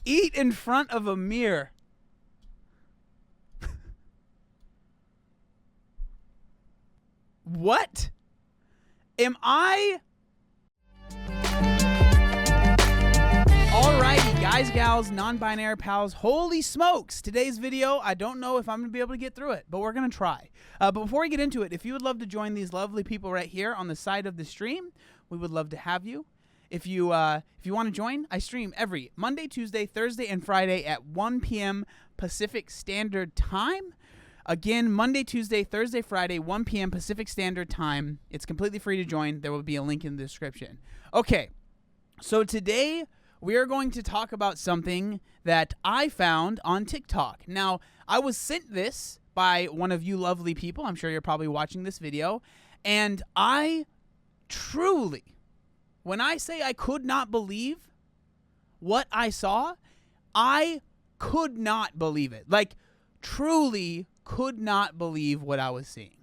Eat in front of a mirror. What? Am I... Alrighty, guys, gals, non-binary pals, holy smokes. Today's video, I don't know if I'm going to be able to get through it, but we're going to try. But before we get into it, if you would love to join these lovely people right here on the side of the stream, we would love to have you. If you want to join, I stream every Monday, Tuesday, Thursday, and Friday at 1 p.m. Pacific Standard Time. Again, Monday, Tuesday, Thursday, Friday, 1 p.m. Pacific Standard Time. It's completely free to join. There will be a link in the description. Okay, so today we are going to talk about something that I found on TikTok. Now, I was sent this by one of you lovely people. I'm sure you're probably watching this video. And I truly, when I say I could not believe what I saw, I could not believe it. Like, truly could not believe what I was seeing.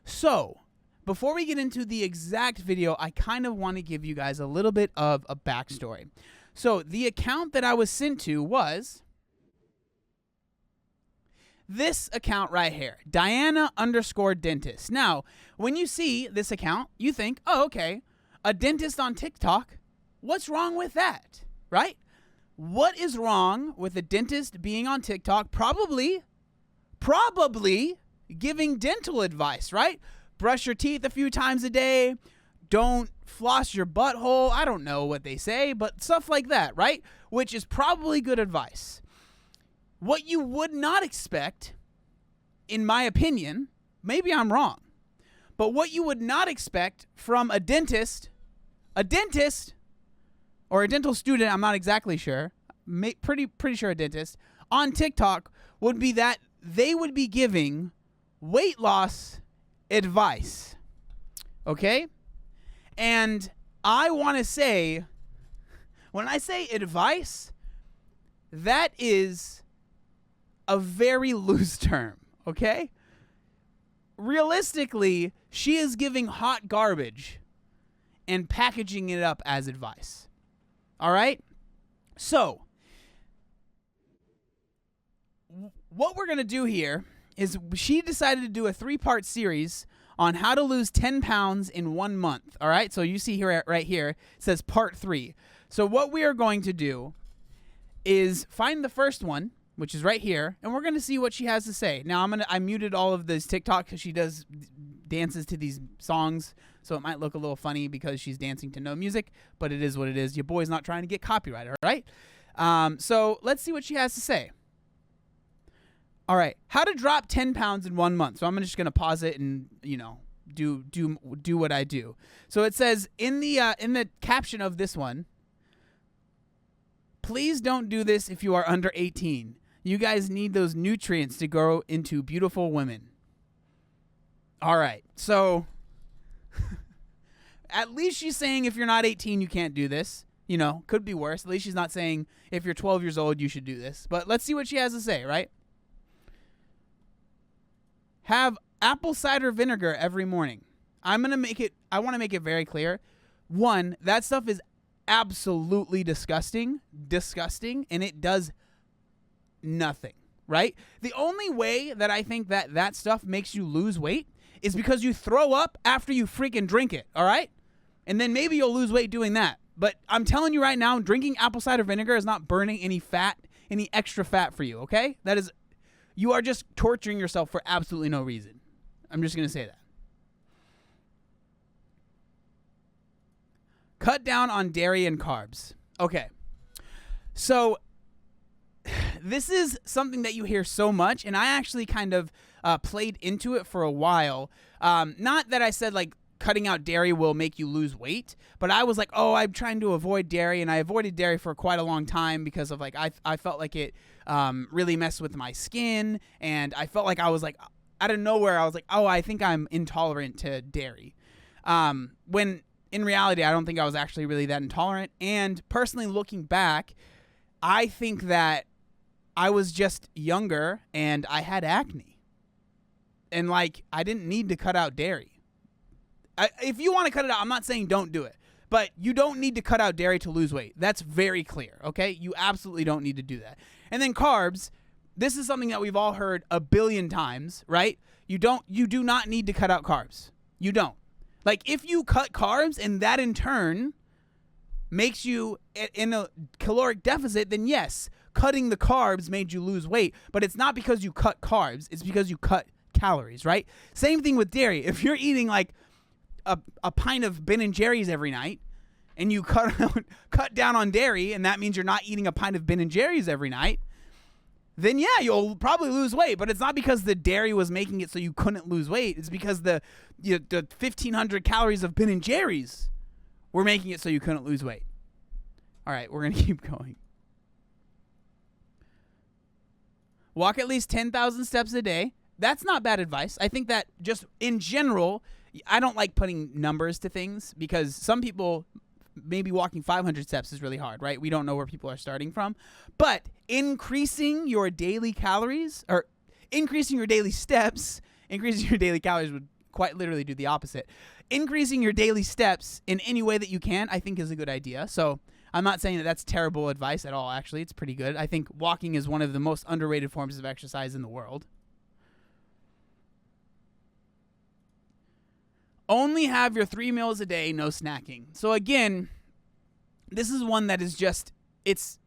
So, before we get into the exact video, I kind of want to give you guys a little bit of a backstory. So, the account that I was sent to was this account right here, Diana_dentist. Now, when you see this account, you think, oh, okay, a dentist on TikTok, what's wrong with that, right? What is wrong with a dentist being on TikTok? Probably giving dental advice, right? Brush your teeth a few times a day. Don't floss your butthole. I don't know what they say, but stuff like that, right? Which is probably good advice. What you would not expect, in my opinion, maybe I'm wrong, but what you would not expect from a dentist, or a dental student, I'm not exactly sure, pretty sure a dentist, on TikTok would be that they would be giving weight loss advice, okay? And I want to say, when I say advice, that is a very loose term, okay? Realistically, she is giving hot garbage and packaging it up as advice. All right? So, what we're going to do here is she decided to do a 3-part series on how to lose 10 pounds in 1 month. All right? So, you see here, right here, it says part 3. So, what we are going to do is find the first one, which is right here, and we're going to see what she has to say. Now, I muted all of this TikTok because she does dances to these songs, so it might look a little funny because she's dancing to no music, but it is what it is. Your boy's not trying to get copyright, all right? So let's see what she has to say. All right, how to drop 10 pounds in 1 month. So I'm just going to pause it and, do what I do. So it says in the caption of this one, please don't do this if you are under 18. You guys need those nutrients to grow into beautiful women. All right, so at least she's saying if you're not 18, you can't do this. Could be worse. At least she's not saying if you're 12 years old, you should do this. But let's see what she has to say, right? Have apple cider vinegar every morning. I want to make it very clear. 1, that stuff is absolutely disgusting, and it does nothing, right? The only way that I think that stuff makes you lose weight is because you throw up after you freaking drink it, all right? And then maybe you'll lose weight doing that. But I'm telling you right now, drinking apple cider vinegar is not burning any fat, any extra fat for you, okay? You are just torturing yourself for absolutely no reason. I'm just going to say that. Cut down on dairy and carbs. Okay. So this is something that you hear so much, and I actually kind of played into it for a while. Not that I said, like, cutting out dairy will make you lose weight, but I was like, oh, I'm trying to avoid dairy, and I avoided dairy for quite a long time because of, like, I felt like it really messed with my skin, and I felt like I was, like, out of nowhere, I was like, oh, I think I'm intolerant to dairy. When in reality, I don't think I was actually really that intolerant, and personally looking back, I think that I was just younger and I had acne. And, like, I didn't need to cut out dairy. If you want to cut it out, I'm not saying don't do it. But you don't need to cut out dairy to lose weight. That's very clear, okay? You absolutely don't need to do that. And then carbs, this is something that we've all heard a billion times, right? You do not need to cut out carbs. You don't. Like, if you cut carbs and that in turn makes you in a caloric deficit, then yes, cutting the carbs made you lose weight, but it's not because you cut carbs, it's because you cut calories, right? Same thing with dairy. If you're eating like a pint of Ben & Jerry's every night and you cut down on dairy, and that means you're not eating a pint of Ben & Jerry's every night, then yeah, you'll probably lose weight, but it's not because the dairy was making it so you couldn't lose weight. It's because the 1,500 calories of Ben & Jerry's were making it so you couldn't lose weight. All right, we're going to keep going. Walk at least 10,000 steps a day. That's not bad advice. I think that just in general, I don't like putting numbers to things because some people, maybe walking 500 steps is really hard, right? We don't know where people are starting from. But increasing your daily calories, or increasing your daily steps, increasing your daily calories would quite literally do the opposite. Increasing your daily steps in any way that you can, I think, is a good idea. So I'm not saying that that's terrible advice at all, actually. It's pretty good. I think walking is one of the most underrated forms of exercise in the world. Only have your 3 meals a day, no snacking. So again, this is one that is just, it's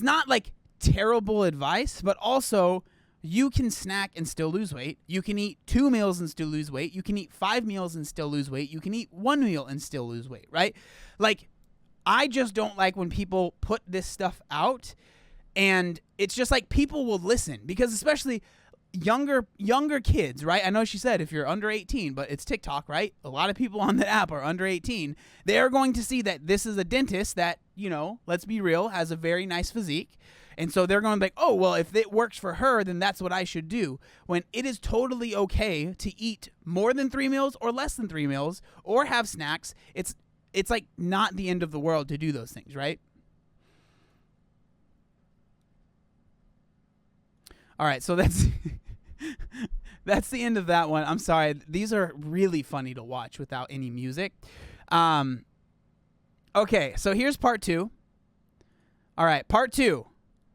not like terrible advice, but also you can snack and still lose weight. You can eat 2 meals and still lose weight. You can eat 5 meals and still lose weight. You can eat 1 meal and still lose weight, right? Like, I just don't like when people put this stuff out, and it's just like people will listen, because especially younger kids, right? I know she said if you're under 18, but it's TikTok, right? A lot of people on the app are under 18. They are going to see that this is a dentist that, let's be real, has a very nice physique. And so they're going to be like, oh, well, if it works for her, then that's what I should do. When it is totally okay to eat more than 3 meals or less than 3 meals or have snacks. It's like not the end of the world to do those things, right? All right, so that's the end of that one. I'm sorry. These are really funny to watch without any music. Okay, so here's part 2. All right, part 2.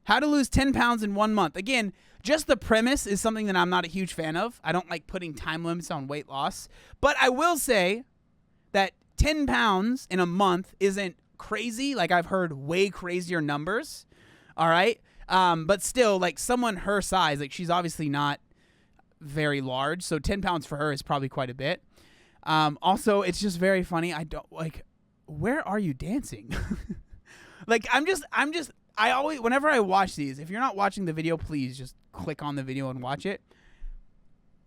How to lose 10 pounds in 1 month. Again, just the premise is something that I'm not a huge fan of. I don't like putting time limits on weight loss. But I will say that 10 pounds in a month isn't crazy. Like, I've heard way crazier numbers. All right? But still, like, someone her size, like, she's obviously not very large. So 10 pounds for her is probably quite a bit. Also, it's just very funny. I don't, like, where are you dancing? Like, I always, whenever I watch these, if you're not watching the video, please just click on the video and watch it.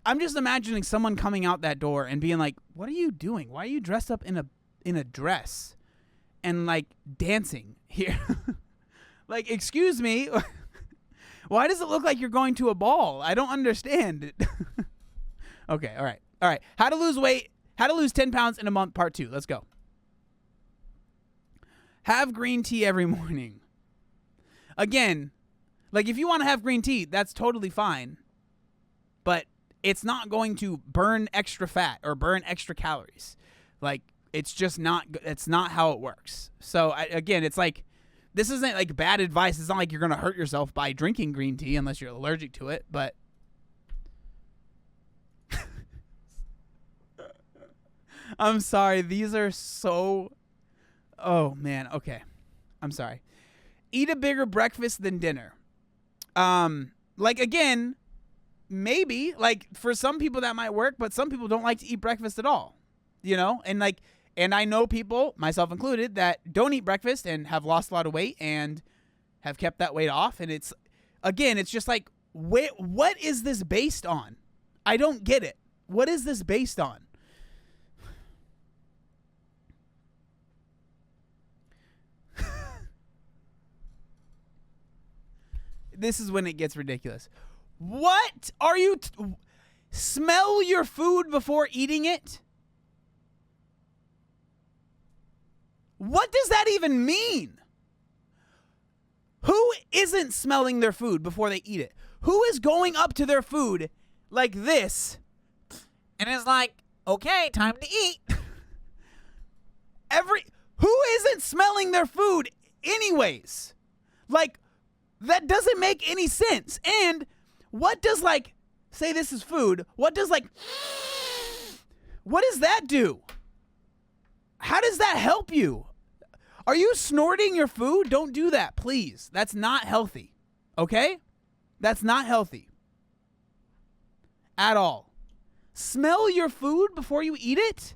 I'm just imagining someone coming out that door and being like, what are you doing? Why are you dressed up in a dress and, like, dancing here? Like, excuse me. Why does it look like you're going to a ball? I don't understand it. Okay, all right. How to lose 10 pounds in a month, part 2. Let's go. Have green tea every morning. Again, like, if you want to have green tea, that's totally fine. But it's not going to burn extra fat or burn extra calories. Like, it's just not, it's not how it works. So, again, it's like, this isn't like bad advice. It's not like you're going to hurt yourself by drinking green tea unless you're allergic to it. But I'm sorry. These are so, oh, man. Okay. I'm sorry. Eat a bigger breakfast than dinner. Like, again, maybe, like, for some people that might work, but some people don't like to eat breakfast at all, and I know people, myself included, that don't eat breakfast and have lost a lot of weight and have kept that weight off. And it's, again, it's just like, what is this based on? I don't get it. What is this based on? This is when it gets ridiculous. What are you... smell your food before eating it? What does that even mean? Who isn't smelling their food before they eat it? Who is going up to their food like this and is like, okay, time to eat? Who isn't smelling their food anyways? Like, that doesn't make any sense. And what does, like, say this is food, what does that do? How does that help you? Are you snorting your food? Don't do that, please. That's not healthy. Okay? That's not healthy. At all. Smell your food before you eat it?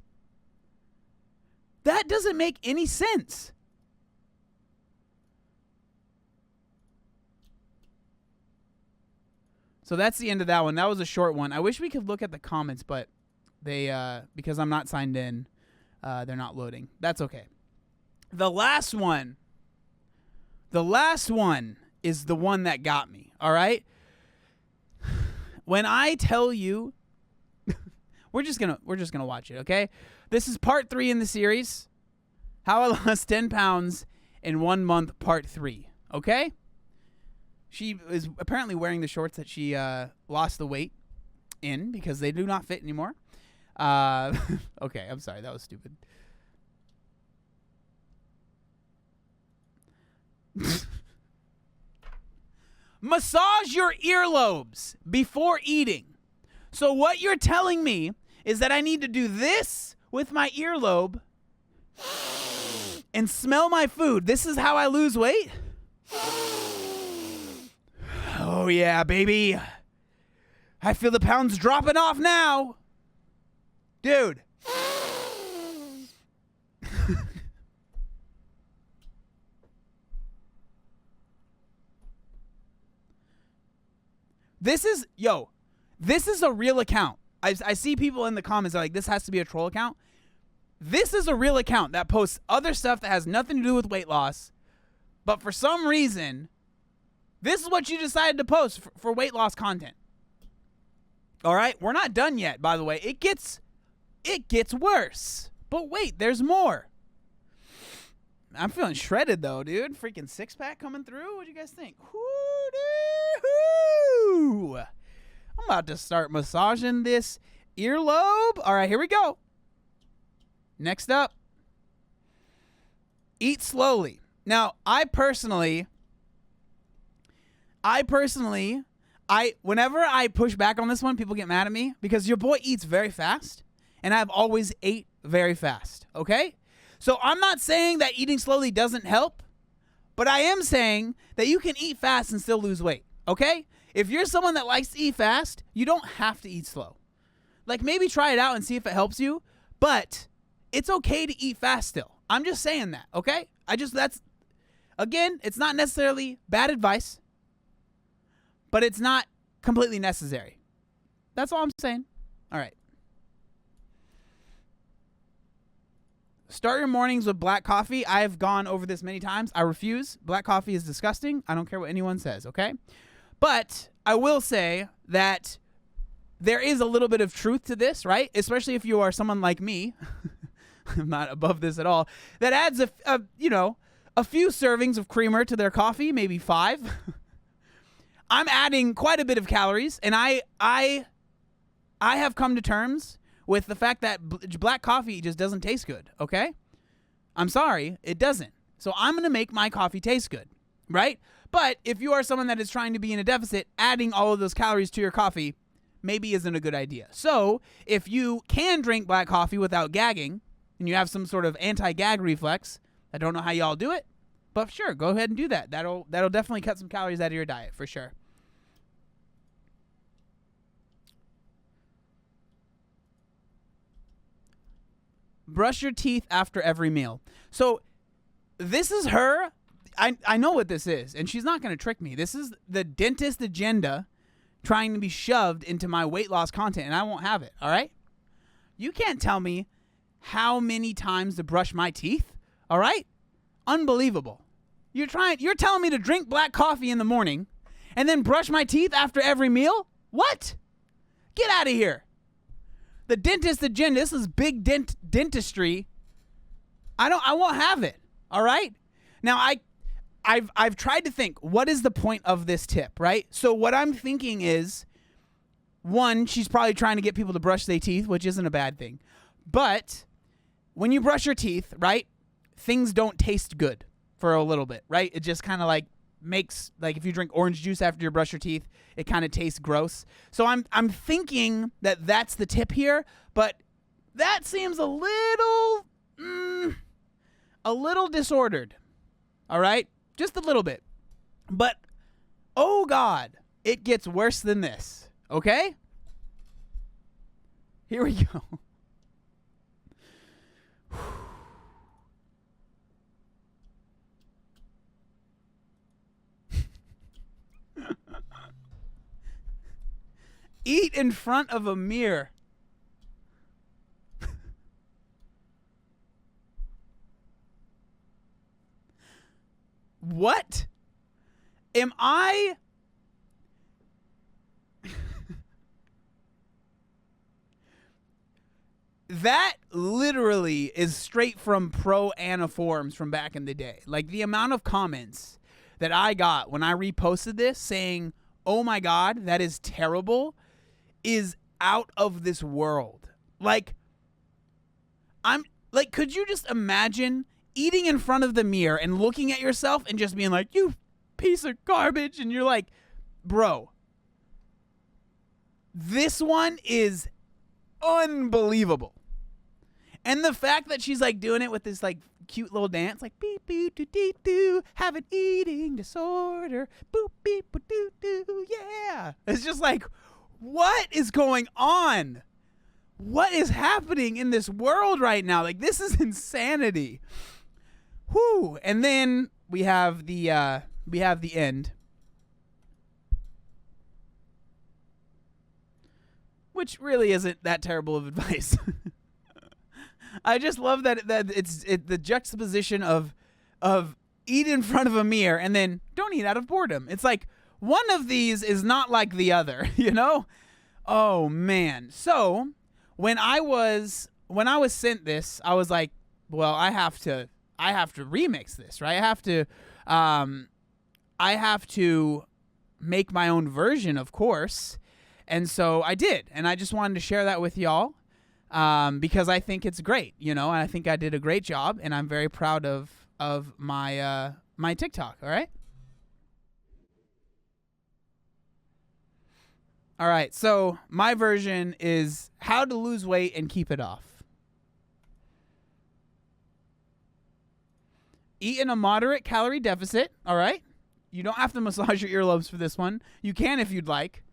That doesn't make any sense. So that's the end of that one. That was a short one. I wish we could look at the comments, but they because I'm not signed in, they're not loading. That's okay. The last one is the one that got me, all right? When I tell you we're just going to watch it, okay? This is part 3 in the series. How I lost 10 pounds in 1 month, part 3, okay? She is apparently wearing the shorts that she lost the weight in because they do not fit anymore. Okay, I'm sorry. That was stupid. Massage your earlobes before eating. So what you're telling me is that I need to do this with my earlobe and smell my food. This is how I lose weight? Oh, yeah, baby. I feel the pounds dropping off now. Dude. This is a real account. I see people in the comments are like, this has to be a troll account. This is a real account that posts other stuff that has nothing to do with weight loss. But for some reason, this is what you decided to post for weight loss content. All right? We're not done yet, by the way. It gets worse. But wait, there's more. I'm feeling shredded, though, dude. Freaking six-pack coming through. What do you guys think? Woo-doo-hoo! I'm about to start massaging this earlobe. All right, here we go. Next up, eat slowly. Now, I personally, whenever I push back on this one, people get mad at me because your boy eats very fast, and I've always ate very fast, okay? So I'm not saying that eating slowly doesn't help, but I am saying that you can eat fast and still lose weight, okay? If you're someone that likes to eat fast, you don't have to eat slow. Like, maybe try it out and see if it helps you, but it's okay to eat fast still. I'm just saying that, okay? Again, it's not necessarily bad advice, but it's not completely necessary. That's all I'm saying. All right. Start your mornings with black coffee. I've gone over this many times. I refuse. Black coffee is disgusting. I don't care what anyone says, okay? But I will say that there is a little bit of truth to this, right? Especially if you are someone like me. I'm not above this at all. That adds a few servings of creamer to their coffee, maybe 5. I'm adding quite a bit of calories, and I have come to terms with the fact that black coffee just doesn't taste good, okay? I'm sorry, it doesn't. So I'm going to make my coffee taste good, right? But if you are someone that is trying to be in a deficit, adding all of those calories to your coffee maybe isn't a good idea. So if you can drink black coffee without gagging, and you have some sort of anti-gag reflex, I don't know how y'all do it, but sure, go ahead and do that. That'll definitely cut some calories out of your diet, for sure. Brush your teeth after every meal. So this is her. I know what this is, and she's not going to trick me. This is the dentist agenda trying to be shoved into my weight loss content, and I won't have it, all right? You can't tell me how many times to brush my teeth, all right? Unbelievable. You're telling me to drink black coffee in the morning and then brush my teeth after every meal? What? Get out of here. The dentist agenda, this is big dentistry. I won't have it, all right? Now, I've tried to think, what is the point of this tip, right? So what I'm thinking is, one, she's probably trying to get people to brush their teeth, which isn't a bad thing. But when you brush your teeth, right, things don't taste good for a little bit, right? It just kind of like makes, like if you drink orange juice after you brush your teeth, it kind of tastes gross. So I'm thinking that that's the tip here, but that seems a little disordered. All right? Just a little bit. But, oh God, it gets worse than this. Okay? Here we go. Eat in front of a mirror. What? Am I... That literally is straight from pro Anna forums from back in the day. Like the amount of comments that I got when I reposted this saying, oh my God, that is terrible, is out of this world. Like, I'm like, could you just imagine eating in front of the mirror and looking at yourself and just being like, you piece of garbage? And you're like, bro, this one is unbelievable. And the fact that she's like doing it with this like cute little dance, like beep beep doo doo doo, have an eating disorder, boop beep doo doo, yeah. It's just like, what is going on? What is happening in this world right now? Like, this is insanity. Whew. And then we have the end, which really isn't that terrible of advice. I just love that it's the juxtaposition of eat in front of a mirror and then don't eat out of boredom. It's like one of these is not like the other, you know? Oh man. So when I was sent this, I was like, well, I have to remix this, right? I have to make my own version, of course. And so I did, and I just wanted to share that with y'all. Because I think it's great, you know, and I think I did a great job, and I'm very proud of my my TikTok. All right. All right. So my version is how to lose weight and keep it off. Eat in a moderate calorie deficit. All right. You don't have to massage your earlobes for this one. You can if you'd like.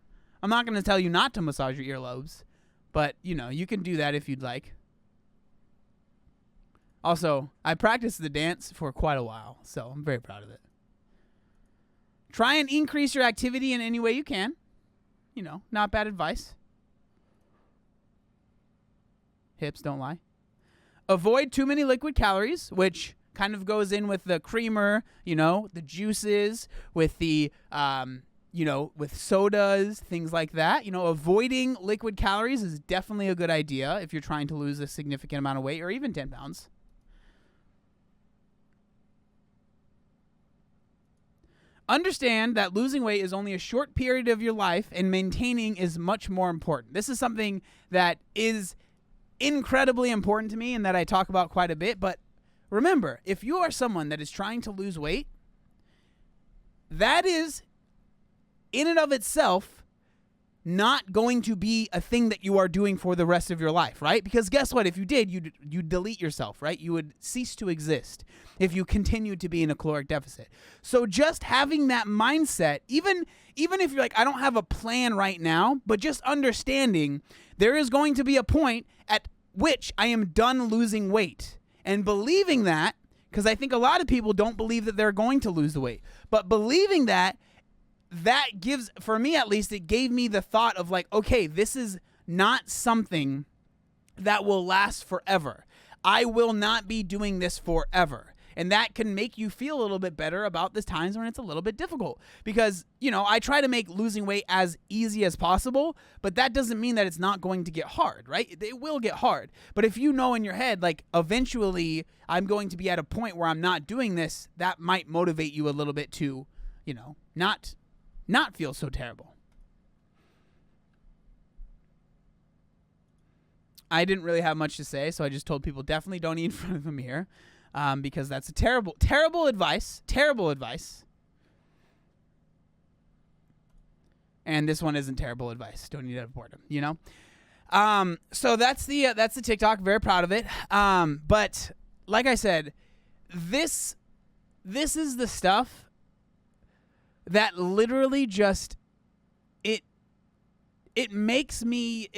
I'm not going to tell you not to massage your earlobes. But, you know, you can do that if you'd like. Also, I practiced the dance for quite a while, so I'm very proud of it. Try and increase your activity in any way you can. You know, not bad advice. Hips don't lie. Avoid too many liquid calories, which kind of goes in with the creamer, you know, the juices, with the... you know, with sodas, things like that. You know, avoiding liquid calories is definitely a good idea if you're trying to lose a significant amount of weight or even 10 pounds. Understand that losing weight is only a short period of your life and maintaining is much more important. This is something that is incredibly important to me and that I talk about quite a bit. But remember, if you are someone that is trying to lose weight, that is in and of itself not going to be a thing that you are doing for the rest of your life, right? Because guess what? If you did, you'd delete yourself, right? You would cease to exist if you continued to be in a caloric deficit. So just having that mindset, even if you're like, I don't have a plan right now, but just understanding there is going to be a point at which I am done losing weight. And believing that, because I think a lot of people don't believe that they're going to lose the weight, but believing that gives, for me at least, it gave me the thought of like, okay, this is not something that will last forever. I will not be doing this forever. And that can make you feel a little bit better about the times when it's a little bit difficult. Because, you know, I try to make losing weight as easy as possible, but that doesn't mean that it's not going to get hard, right? It will get hard. But if you know in your head, like, eventually I'm going to be at a point where I'm not doing this, that might motivate you a little bit to, you know, not feel so terrible. I didn't really have much to say, so I just told people definitely don't eat in front of a mirror, because that's a terrible, terrible advice. Terrible advice. And this one isn't terrible advice. Don't eat out of boredom, you know? So that's the TikTok. Very proud of it. But like I said, this is the stuff that literally just it makes me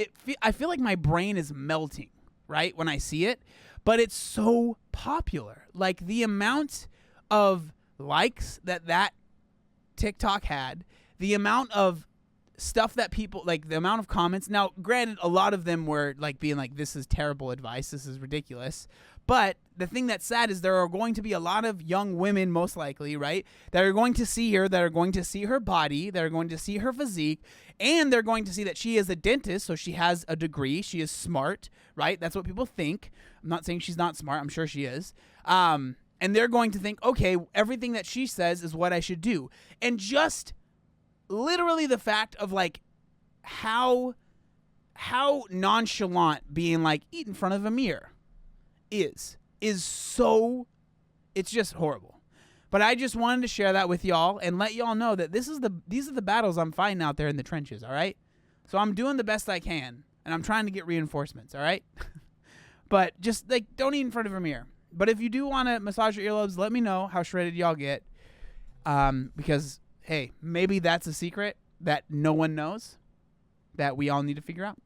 I feel like my brain is melting, right, when I see it. But it's so popular. Like the amount of likes that TikTok had, the amount of stuff that people, like the amount of comments. Now, granted, a lot of them were like being like, this is terrible advice, this is ridiculous. But the thing that's sad is there are going to be a lot of young women, most likely, right, that are going to see her, that are going to see her body, that are going to see her physique, and they're going to see that she is a dentist, so she has a degree, she is smart, right? That's what people think. I'm not saying she's not smart, I'm sure she is. And they're going to think, okay, everything that she says is what I should do. And just literally the fact of like how nonchalant being like eat in front of a mirror is so, it's just horrible. But I just wanted to share that with y'all and let y'all know that these are the battles I'm fighting out there in the trenches, all right? So I'm doing the best I can, and I'm trying to get reinforcements, all right? But just like don't eat in front of a mirror. But if you do want to massage your earlobes, let me know how shredded y'all get, because hey, maybe that's a secret that no one knows that we all need to figure out.